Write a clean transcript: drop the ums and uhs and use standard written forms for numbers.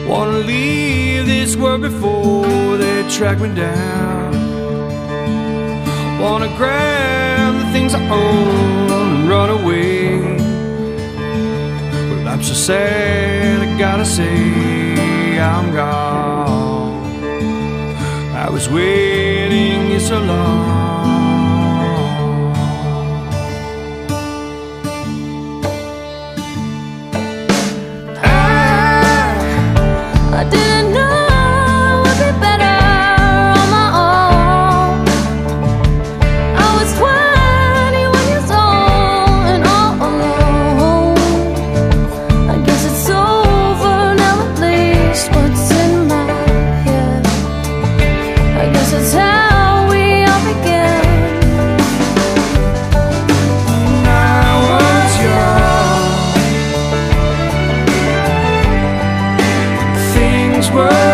Wanna leave this world before they track me down. Wanna grab the things I own and run away. Well, I'm so sad, I gotta say I'm gone. I was waiting here so long. I didn't know it would be better on my own. I was 21 years old and all alone. I guess it's over now, at least what's in my head. I guess it's how we all began. When I was young, things were